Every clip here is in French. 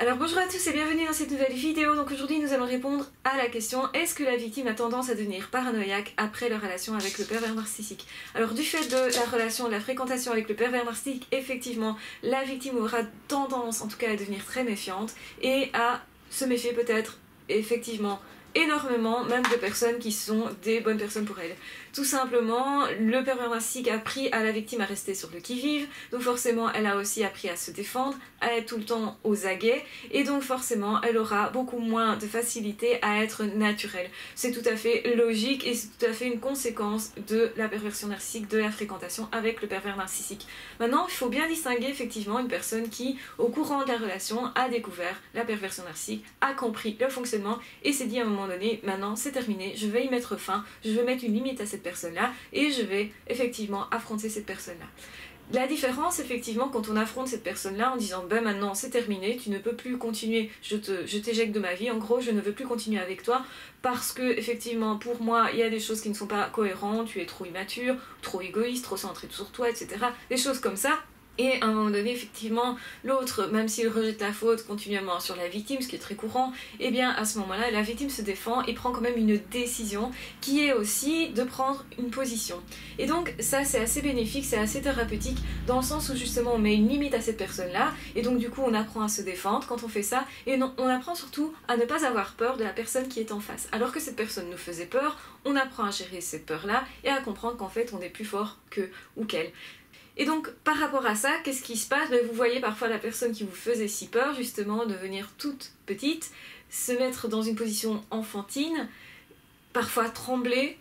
Alors bonjour à tous et bienvenue dans cette nouvelle vidéo. Donc aujourd'hui nous allons répondre à la question: est-ce que la victime a tendance à devenir paranoïaque après leur relation avec le pervers narcissique? Alors du fait de la relation, de la fréquentation avec le pervers narcissique, effectivement la victime aura tendance en tout cas à devenir très méfiante et à se méfier peut-être effectivement énormément même de personnes qui sont des bonnes personnes pour elle. Tout simplement, le pervers narcissique a appris à la victime à rester sur le qui-vive, donc forcément elle a aussi appris à se défendre, à être tout le temps aux aguets, et donc forcément elle aura beaucoup moins de facilité à être naturelle. C'est tout à fait logique et c'est tout à fait une conséquence de la perversion narcissique, de la fréquentation avec le pervers narcissique. Maintenant, il faut bien distinguer effectivement une personne qui, au courant de la relation, a découvert la perversion narcissique, a compris le fonctionnement et s'est dit à un moment donné, maintenant c'est terminé, je vais y mettre fin, je vais mettre une limite à cette personne-là et je vais effectivement affronter cette personne-là. La différence effectivement quand on affronte cette personne-là en disant ben maintenant c'est terminé, tu ne peux plus continuer, je t'éjecte de ma vie, en gros je ne veux plus continuer avec toi parce que effectivement pour moi il y a des choses qui ne sont pas cohérentes, tu es trop immature, trop égoïste, trop centré sur toi, etc. Des choses comme ça. Et à un moment donné, effectivement, l'autre, même s'il rejette la faute continuellement sur la victime, ce qui est très courant, et bien à ce moment-là, la victime se défend et prend quand même une décision qui est aussi de prendre une position. Et donc ça c'est assez bénéfique, c'est assez thérapeutique, dans le sens où justement on met une limite à cette personne-là, et donc du coup on apprend à se défendre quand on fait ça, et non, on apprend surtout à ne pas avoir peur de la personne qui est en face. Alors que cette personne nous faisait peur, on apprend à gérer cette peur-là et à comprendre qu'en fait on est plus fort qu'eux ou qu'elle. Et donc par rapport à ça, qu'est-ce qui se passe? Vous voyez parfois la personne qui vous faisait si peur justement devenir toute petite, se mettre dans une position enfantine, parfois trembler,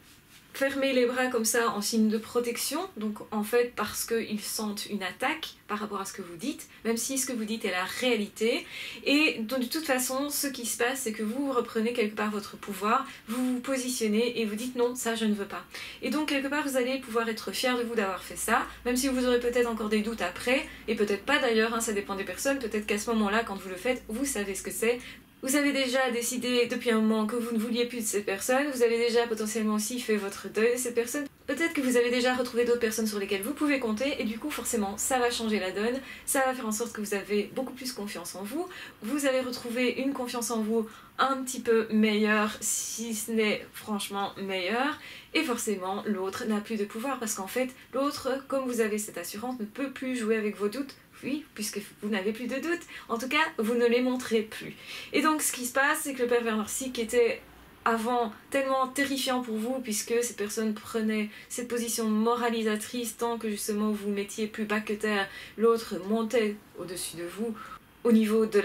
fermer les bras comme ça en signe de protection, donc en fait parce qu'ils sentent une attaque par rapport à ce que vous dites, même si ce que vous dites est la réalité. Et donc, de toute façon, ce qui se passe, c'est que vous reprenez quelque part votre pouvoir, vous vous positionnez et vous dites non, ça je ne veux pas. Et donc quelque part vous allez pouvoir être fier de vous d'avoir fait ça, même si vous aurez peut-être encore des doutes après, et peut-être pas d'ailleurs, hein, ça dépend des personnes, peut-être qu'à ce moment-là, quand vous le faites, vous savez ce que c'est. Vous avez déjà décidé depuis un moment que vous ne vouliez plus de cette personne, vous avez déjà potentiellement aussi fait votre deuil de cette personne. Peut-être que vous avez déjà retrouvé d'autres personnes sur lesquelles vous pouvez compter et du coup forcément ça va changer la donne, ça va faire en sorte que vous avez beaucoup plus confiance en vous, vous allez retrouver une confiance en vous un petit peu meilleure, si ce n'est franchement meilleure, et forcément l'autre n'a plus de pouvoir parce qu'en fait l'autre, comme vous avez cette assurance, ne peut plus jouer avec vos doutes. Oui, puisque vous n'avez plus de doute, en tout cas vous ne les montrez plus. Et donc ce qui se passe, c'est que le pervers narcissique était avant tellement terrifiant pour vous, puisque cette personne prenait cette position moralisatrice tant que justement vous mettiez plus bas que terre, l'autre montait au-dessus de vous au niveau de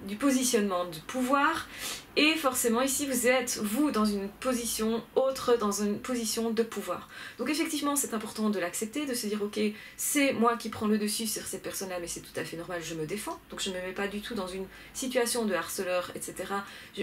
du positionnement du pouvoir, et forcément ici vous êtes vous dans une position autre, dans une position de pouvoir. Donc effectivement c'est important de l'accepter, de se dire ok, c'est moi qui prends le dessus sur cette personne là, mais c'est tout à fait normal, je me défends, donc je ne me mets pas du tout dans une situation de harceleur, etc.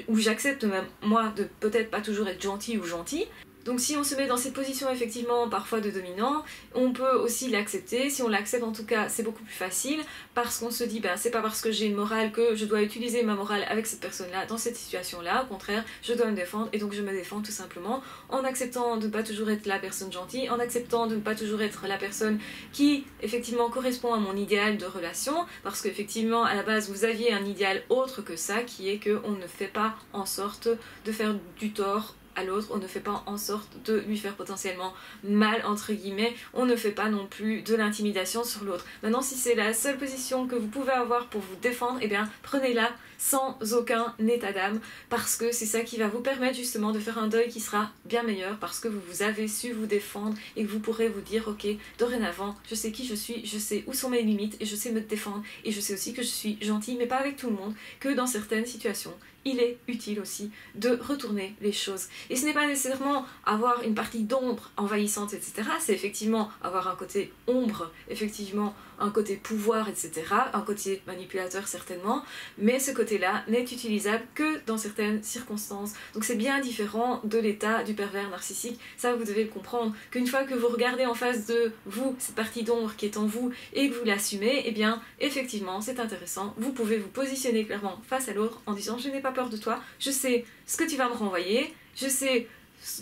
où j'accepte même moi de peut-être pas toujours être gentil ou gentil. Donc si on se met dans cette position effectivement parfois de dominant, on peut aussi l'accepter. Si on l'accepte en tout cas c'est beaucoup plus facile parce qu'on se dit ben c'est pas parce que j'ai une morale que je dois utiliser ma morale avec cette personne là dans cette situation là, au contraire je dois me défendre et donc je me défends tout simplement en acceptant de ne pas toujours être la personne gentille, en acceptant de ne pas toujours être la personne qui effectivement correspond à mon idéal de relation, parce qu'effectivement à la base vous aviez un idéal autre que ça qui est qu'on ne fait pas en sorte de faire du tort à l'autre, on ne fait pas en sorte de lui faire potentiellement mal entre guillemets, on ne fait pas non plus de l'intimidation sur l'autre. Maintenant si c'est la seule position que vous pouvez avoir pour vous défendre, eh bien prenez-la sans aucun état d'âme, parce que c'est ça qui va vous permettre justement de faire un deuil qui sera bien meilleur, parce que vous avez su vous défendre et que vous pourrez vous dire ok, dorénavant je sais qui je suis, je sais où sont mes limites et je sais me défendre, et je sais aussi que je suis gentille mais pas avec tout le monde, que dans certaines situations il est utile aussi de retourner les choses. Et ce n'est pas nécessairement avoir une partie d'ombre envahissante, etc. C'est effectivement avoir un côté ombre, effectivement un côté pouvoir, etc. Un côté manipulateur certainement, mais ce côté-là n'est utilisable que dans certaines circonstances. Donc c'est bien différent de l'état du pervers narcissique. Ça vous devez le comprendre, qu'une fois que vous regardez en face de vous cette partie d'ombre qui est en vous et que vous l'assumez, eh bien effectivement c'est intéressant. Vous pouvez vous positionner clairement face à l'autre en disant je n'ai pas peur de toi, je sais ce que tu vas me renvoyer, je sais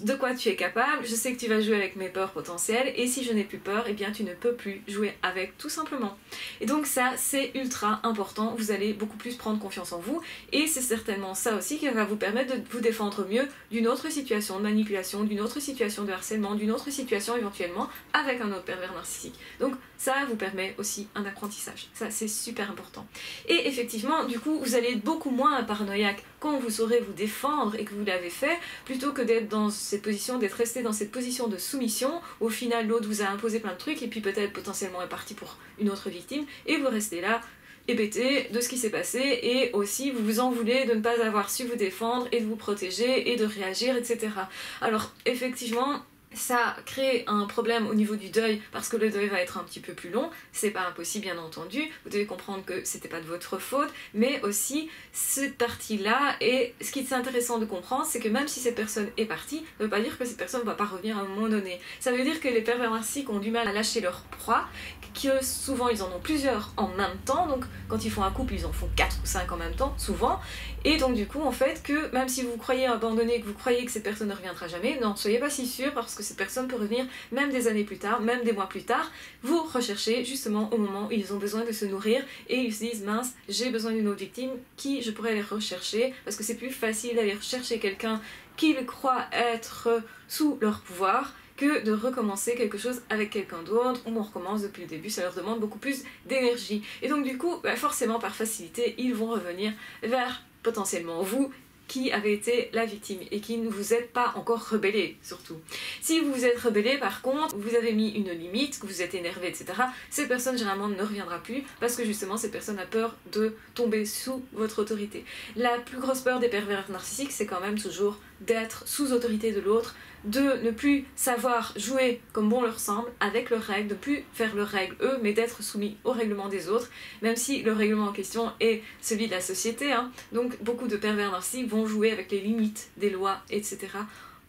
de quoi tu es capable, je sais que tu vas jouer avec mes peurs potentielles, et si je n'ai plus peur, eh bien tu ne peux plus jouer avec, tout simplement. Et donc ça, c'est ultra important, vous allez beaucoup plus prendre confiance en vous, et c'est certainement ça aussi qui va vous permettre de vous défendre mieux d'une autre situation de manipulation, d'une autre situation de harcèlement, d'une autre situation éventuellement avec un autre pervers narcissique. Donc ça vous permet aussi un apprentissage, ça c'est super important. Et effectivement, du coup, vous allez être beaucoup moins paranoïaque quand vous saurez vous défendre et que vous l'avez fait, plutôt que d'être dans cette position, d'être resté dans cette position de soumission, où au final l'autre vous a imposé plein de trucs et puis peut-être potentiellement est parti pour une autre victime, et vous restez là hébété de ce qui s'est passé, et aussi vous vous en voulez de ne pas avoir su vous défendre et de vous protéger et de réagir, etc. Alors effectivement, ça crée un problème au niveau du deuil parce que le deuil va être un petit peu plus long, c'est pas impossible bien entendu, vous devez comprendre que c'était pas de votre faute, mais aussi cette partie-là, et ce qui est intéressant de comprendre, c'est que même si cette personne est partie, ça veut pas dire que cette personne va pas revenir à un moment donné. Ça veut dire que les pervers narcissiques ont du mal à lâcher leur proie, que souvent ils en ont plusieurs en même temps, donc quand ils font un couple ils en font 4 ou 5 en même temps, souvent, et donc du coup en fait que même si vous croyez abandonner, que vous croyez que cette personne ne reviendra jamais, non, soyez pas si sûr, parce que cette personne peut revenir même des années plus tard, même des mois plus tard. Vous recherchez justement au moment où ils ont besoin de se nourrir, et ils se disent mince, j'ai besoin d'une autre victime, qui je pourrais aller rechercher, parce que c'est plus facile d'aller rechercher quelqu'un qu'ils croient être sous leur pouvoir, que de recommencer quelque chose avec quelqu'un d'autre, où on recommence depuis le début, ça leur demande beaucoup plus d'énergie. Et donc du coup, forcément par facilité, ils vont revenir vers potentiellement vous, qui avez été la victime et qui ne vous êtes pas encore rebellé, surtout. Si vous vous êtes rebellé, par contre, vous avez mis une limite, que vous êtes énervé, etc., cette personne généralement ne reviendra plus, parce que justement cette personne a peur de tomber sous votre autorité. La plus grosse peur des pervers narcissiques, c'est quand même toujours d'être sous autorité de l'autre, de ne plus savoir jouer comme bon leur semble avec leurs règles, de plus faire leurs règles eux, mais d'être soumis au règlement des autres, même si le règlement en question est celui de la société, hein. Donc beaucoup de pervers narcissiques vont jouer avec les limites des lois, etc.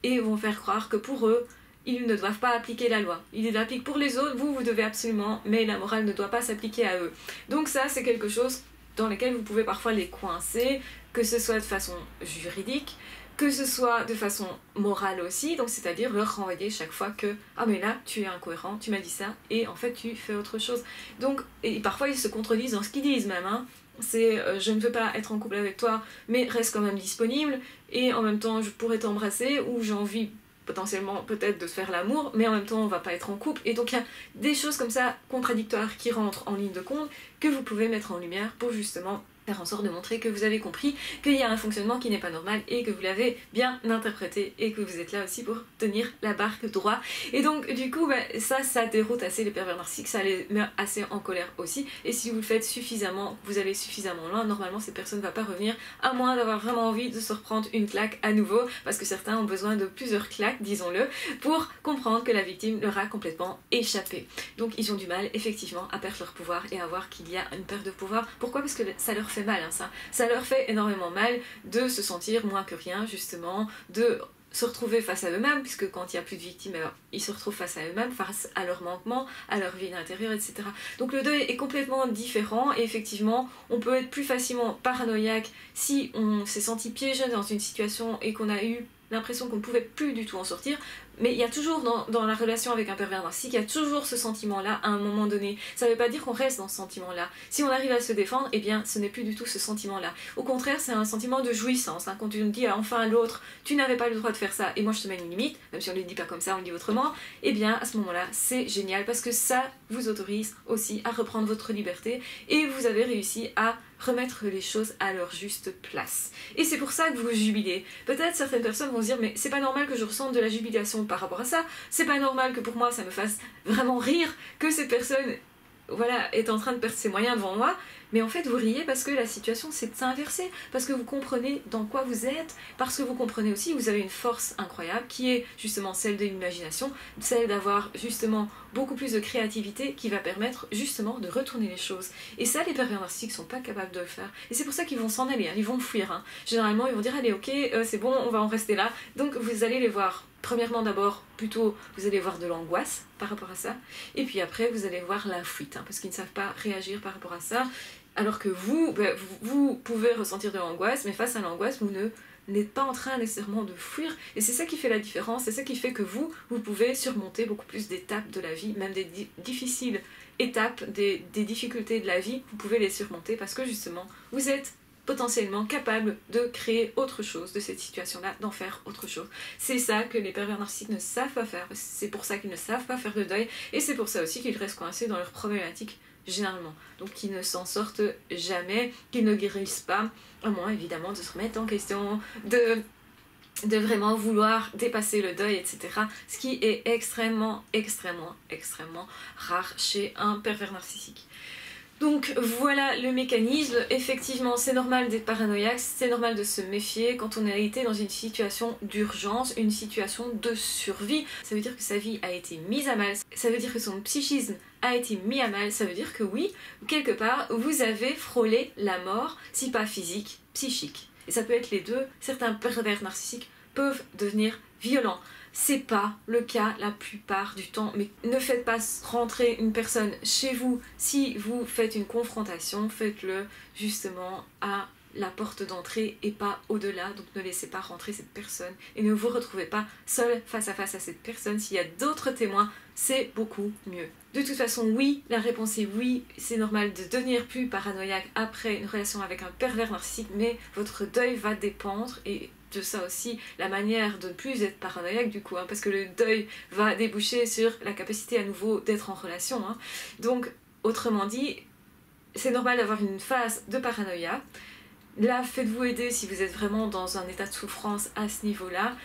et vont faire croire que pour eux, ils ne doivent pas appliquer la loi. Ils l'appliquent pour les autres, vous devez absolument, mais la morale ne doit pas s'appliquer à eux. Donc ça, c'est quelque chose dans lequel vous pouvez parfois les coincer, que ce soit de façon juridique, que ce soit de façon morale aussi, donc c'est-à-dire leur renvoyer chaque fois que ah mais là tu es incohérent, tu m'as dit ça et en fait tu fais autre chose. Donc et parfois ils se contredisent dans ce qu'ils disent même, hein. C'est je ne veux pas être en couple avec toi mais reste quand même disponible, et en même temps je pourrais t'embrasser, ou j'ai envie potentiellement peut-être de faire l'amour, mais en même temps on va pas être en couple. Et donc il y a des choses comme ça contradictoires qui rentrent en ligne de compte, que vous pouvez mettre en lumière pour justement faire en sorte de montrer que vous avez compris qu'il y a un fonctionnement qui n'est pas normal, et que vous l'avez bien interprété, et que vous êtes là aussi pour tenir la barque droit. Et donc du coup ça déroute assez les pervers narcissiques, ça les met assez en colère aussi, et si vous le faites suffisamment, vous allez suffisamment loin, normalement cette personne ne va pas revenir, à moins d'avoir vraiment envie de se reprendre une claque à nouveau, parce que certains ont besoin de plusieurs claques, disons-le, pour comprendre que la victime leur a complètement échappé. Donc ils ont du mal effectivement à perdre leur pouvoir et à voir qu'il y a une perte de pouvoir. Pourquoi? Parce que ça leur fait mal, hein, ça leur fait énormément mal de se sentir moins que rien, justement, de se retrouver face à eux-mêmes, puisque quand il n'y a plus de victimes, alors, ils se retrouvent face à eux-mêmes, face à leur manquement, à leur vie intérieure, etc. Donc le deuil est complètement différent, et effectivement, on peut être plus facilement paranoïaque si on s'est senti piégé dans une situation et qu'on a eu l'impression qu'on ne pouvait plus du tout en sortir. Mais il y a toujours dans la relation avec un pervers narcissique, il y a toujours ce sentiment-là à un moment donné. Ça ne veut pas dire qu'on reste dans ce sentiment-là. Si on arrive à se défendre, eh bien ce n'est plus du tout ce sentiment-là. Au contraire, c'est un sentiment de jouissance, hein. Quand tu nous dis enfin à l'autre, tu n'avais pas le droit de faire ça et moi je te mets une limite, même si on ne le dit pas comme ça, on le dit autrement, eh bien à ce moment-là, c'est génial, parce que ça vous autorise aussi à reprendre votre liberté, et vous avez réussi à remettre les choses à leur juste place. Et c'est pour ça que vous jubilez. Peut-être certaines personnes vont se dire mais c'est pas normal que je ressente de la jubilation par rapport à ça, c'est pas normal que pour moi ça me fasse vraiment rire que cette personne est en train de perdre ses moyens devant moi. Mais en fait vous riez parce que la situation s'est inversée, parce que vous comprenez dans quoi vous êtes, parce que vous comprenez aussi que vous avez une force incroyable qui est justement celle de l'imagination, celle d'avoir justement beaucoup plus de créativité qui va permettre justement de retourner les choses. Et ça, les pervers narcissiques sont pas capables de le faire. Et c'est pour ça qu'ils vont s'en aller, hein. Ils vont fuir, hein. Généralement ils vont dire allez ok, c'est bon, on va en rester là. Donc vous allez les voir. Premièrement d'abord, plutôt vous allez voir de l'angoisse par rapport à ça, et puis après vous allez voir la fuite, hein, parce qu'ils ne savent pas réagir par rapport à ça, alors que vous pouvez ressentir de l'angoisse, mais face à l'angoisse, vous ne n'êtes pas en train nécessairement de fuir, et c'est ça qui fait la différence, c'est ça qui fait que vous pouvez surmonter beaucoup plus d'étapes de la vie, même des difficiles étapes, des difficultés de la vie, vous pouvez les surmonter parce que justement, vous êtes potentiellement capable de créer autre chose de cette situation-là, d'en faire autre chose. C'est ça que les pervers narcissiques ne savent pas faire, c'est pour ça qu'ils ne savent pas faire de deuil, et c'est pour ça aussi qu'ils restent coincés dans leurs problématiques généralement. Donc qu'ils ne s'en sortent jamais, qu'ils ne guérissent pas, à moins évidemment de se remettre en question, de vraiment vouloir dépasser le deuil, etc. Ce qui est extrêmement rare chez un pervers narcissique. Donc voilà le mécanisme, effectivement c'est normal d'être paranoïaque, c'est normal de se méfier quand on a été dans une situation d'urgence, une situation de survie. Ça veut dire que sa vie a été mise à mal, ça veut dire que son psychisme a été mis à mal, ça veut dire que oui, quelque part, vous avez frôlé la mort, si pas physique, psychique. Et ça peut être les deux, certains pervers narcissiques peuvent devenir violents. C'est pas le cas la plupart du temps, mais ne faites pas rentrer une personne chez vous. Si vous faites une confrontation, faites-le justement à la porte d'entrée et pas au-delà, donc ne laissez pas rentrer cette personne et ne vous retrouvez pas seul face à cette personne. S'il y a d'autres témoins, c'est beaucoup mieux. De toute façon, oui, la réponse est oui, c'est normal de devenir plus paranoïaque après une relation avec un pervers narcissique, mais votre deuil va dépendre, et de ça aussi la manière de ne plus être paranoïaque du coup, parce que le deuil va déboucher sur la capacité à nouveau d'être en relation. Donc, autrement dit, c'est normal d'avoir une phase de paranoïa. Là, faites-vous aider si vous êtes vraiment dans un état de souffrance à ce niveau-là.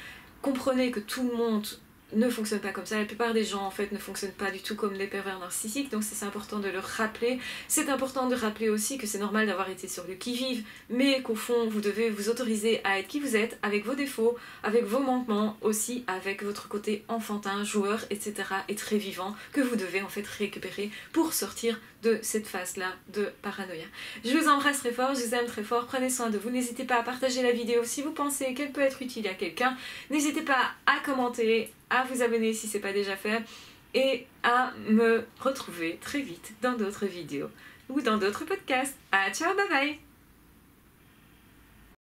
Comprenez que tout le monde ne fonctionne pas comme ça. La plupart des gens en fait ne fonctionnent pas du tout comme les pervers narcissiques, donc c'est important de le rappeler. C'est important de rappeler aussi que c'est normal d'avoir été sur le qui-vive, mais qu'au fond vous devez vous autoriser à être qui vous êtes, avec vos défauts, avec vos manquements, aussi avec votre côté enfantin, joueur, etc. et très vivant, que vous devez en fait récupérer pour sortir de cette phase-là de paranoïa. Je vous embrasse très fort, je vous aime très fort, prenez soin de vous, n'hésitez pas à partager la vidéo si vous pensez qu'elle peut être utile à quelqu'un, n'hésitez pas à commenter, à vous abonner si ce n'est pas déjà fait, et à me retrouver très vite dans d'autres vidéos ou dans d'autres podcasts. Ah, ciao, bye bye!